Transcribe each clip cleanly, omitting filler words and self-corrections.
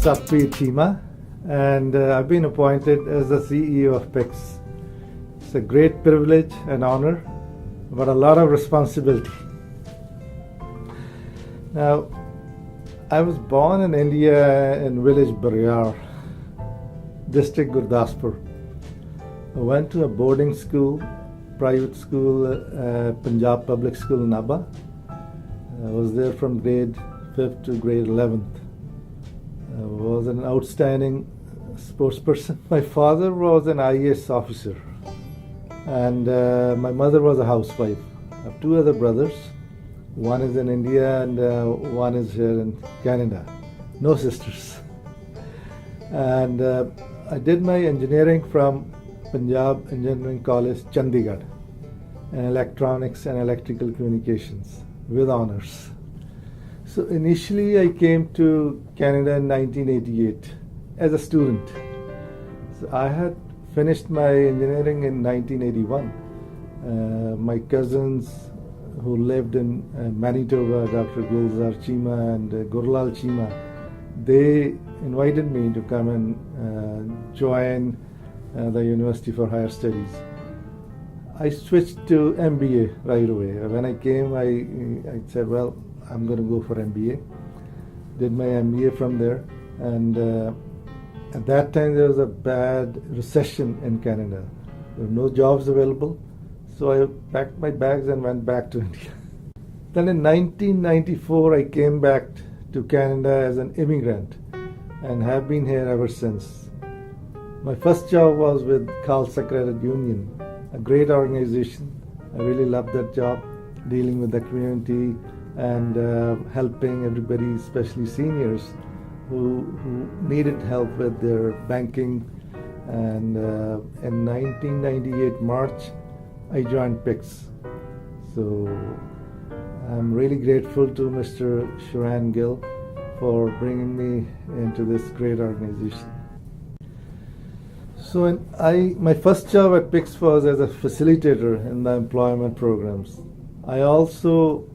Satbir Cheema, and I've been appointed as the CEO of Pics. It's a great privilege and honor, but a lot of responsibility. Now, I was born in India in village Bariyar, district Gurdaspur. I went to a boarding school, private school, Punjab Public School, Naba. I was there from grade 5th to grade 11th. I was an outstanding sports person. My father was an IAS officer, and my mother was a housewife. I have two other brothers. One is in India and one is here in Canada. No sisters. And I did my engineering from Punjab Engineering College, Chandigarh, in electronics and electrical communications with honors. So initially I came to Canada in 1988 as a student. So I had finished my engineering in 1981. My cousins who lived in Manitoba, Dr. Gulzar Cheema and Gurlal Cheema, they invited me to come and join the University for Higher Studies. I switched to MBA right away. When I came, I said, well, I'm going to go for MBA. Did my MBA from there, and at that time there was a bad recession in Canada. There were no jobs available, so I packed my bags and went back to India. Then in 1994 I came back to Canada as an immigrant and have been here ever since. My first job was with Khalsa Credit Union, a great organization. I really loved that job, dealing with the community and helping everybody, especially seniors who needed help with their banking. And in 1998 March, I joined Pics. So I'm really grateful to Mr. Sharan Gill for bringing me into this great organization. So my first job at Pics was as a facilitator in the employment programs. I also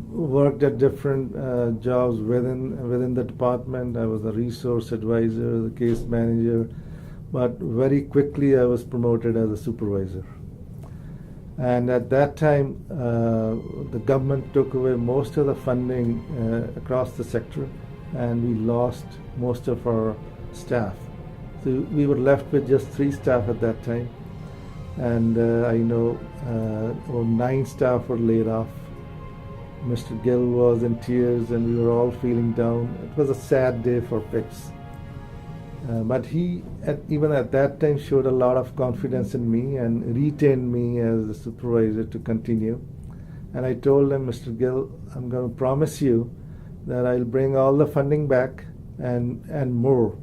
worked at different jobs within the department. I was a resource advisor, the case manager, but very quickly I was promoted as a supervisor. And at that time, the government took away most of the funding across the sector, and we lost most of our staff. So we were left with just 3 staff at that time, and I know 9 staff were laid off. Mr. Gill was in tears and we were all feeling down. It was a sad day for Pics. But he, even at that time, showed a lot of confidence in me and retained me as a supervisor to continue. And I told him, Mr. Gill, I'm going to promise you that I'll bring all the funding back and more.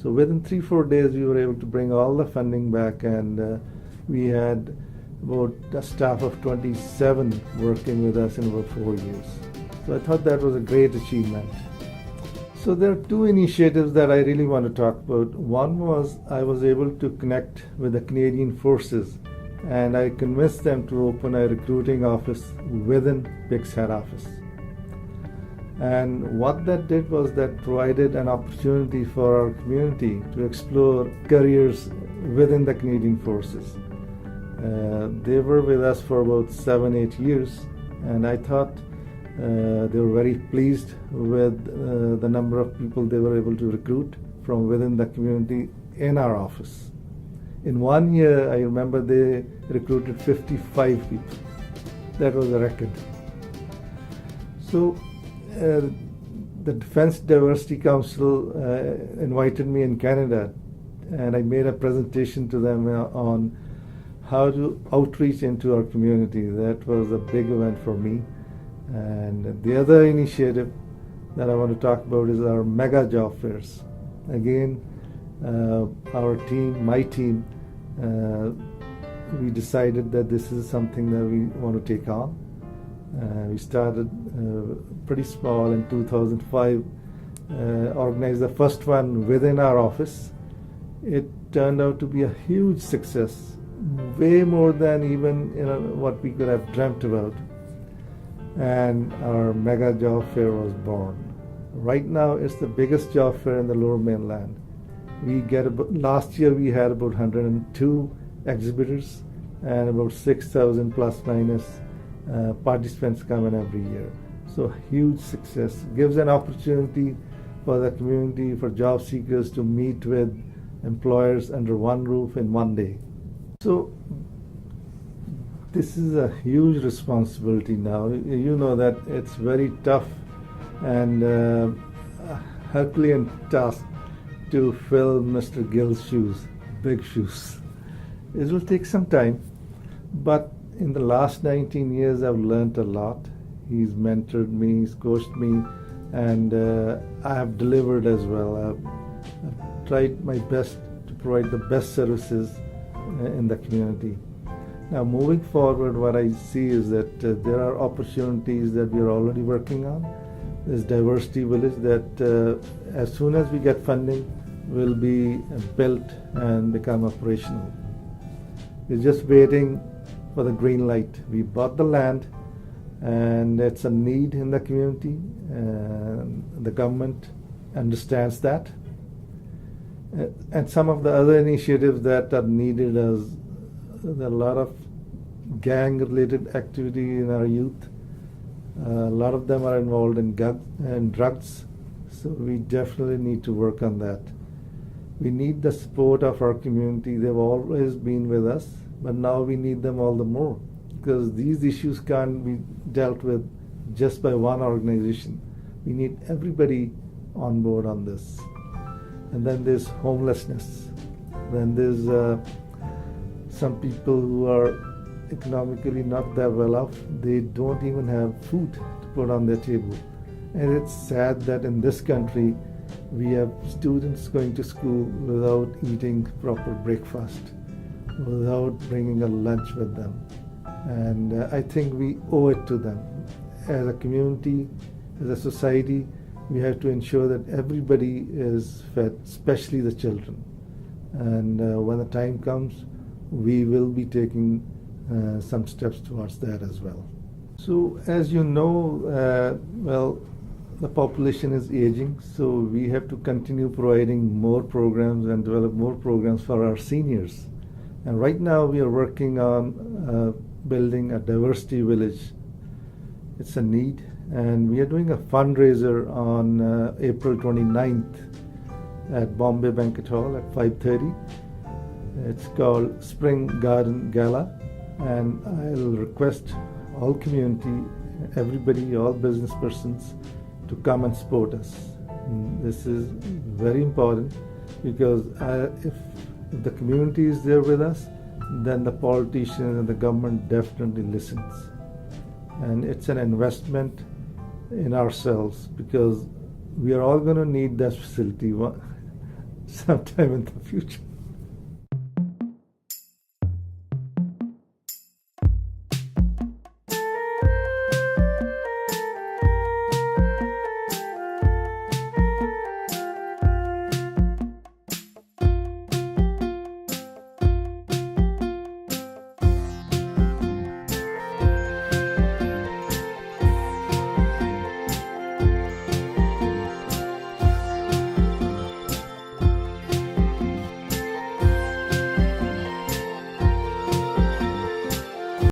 So within 3-4 days, we were able to bring all the funding back, and we had about a staff of 27 working with us in about 4 years. So I thought that was a great achievement. So there are 2 initiatives that I really want to talk about. One was I was able to connect with the Canadian Forces, and I convinced them to open a recruiting office within Pics head office. And what that did was that provided an opportunity for our community to explore careers within the Canadian Forces. They were with us for about 7-8 years, and I thought they were very pleased with the number of people they were able to recruit from within the community in our office. In 1 year, I remember they recruited 55 people. That was a record. So the Defense Diversity Council invited me in Canada, and I made a presentation to them on how to outreach into our community. That was a big event for me. And the other initiative that I want to talk about is our mega job fairs. Again, our team, my team, we decided that this is something that we want to take on. We started pretty small in 2005, organized the first one within our office. It turned out to be a huge success, way more than even what we could have dreamt about. And our mega job fair was born. Right now, it's the biggest job fair in the Lower Mainland. Last year we had about 102 exhibitors and about 6,000 plus minus participants coming every year. So huge success. Gives an opportunity for the community, for job seekers to meet with employers under one roof in one day. So this is a huge responsibility now. You know that it's very tough and Herculean task to fill Mr. Gill's shoes, big shoes. It will take some time, but in the last 19 years I've learned a lot. He's mentored me, he's coached me, and I have delivered as well. I've tried my best to provide the best services in the community. Now moving forward, what I see is that there are opportunities that we are already working on. This diversity village that as soon as we get funding will be built and become operational. We're just waiting for the green light. We bought the land and it's a need in the community and the government understands that. And some of the other initiatives that are needed is a lot of gang related activity in our youth. A lot of them are involved in drugs, so we definitely need to work on that. We need the support of our community. They've always been with us, but now we need them all the more because these issues can't be dealt with just by one organization. We need everybody on board on this. And then there's homelessness. Then there's some people who are economically not that well off. They don't even have food to put on their table. And it's sad that in this country we have students going to school without eating proper breakfast, without bringing a lunch with them. And I think we owe it to them. As a community, as a society, we have to ensure that everybody is fed, especially the children. And when the time comes, we will be taking some steps towards that as well. So as you know, the population is aging, so we have to continue providing more programs and develop more programs for our seniors. And right now we are working on building a diversity village. It's a need, and we are doing a fundraiser on April 29th at Bombay Banquet Hall at 5:30. It's called Spring Garden Gala, and I'll request all community, everybody, all business persons to come and support us. This is very important because if the community is there with us, then the politicians and the government definitely listens. And it's an investment in ourselves because we are all going to need that facility sometime in the future.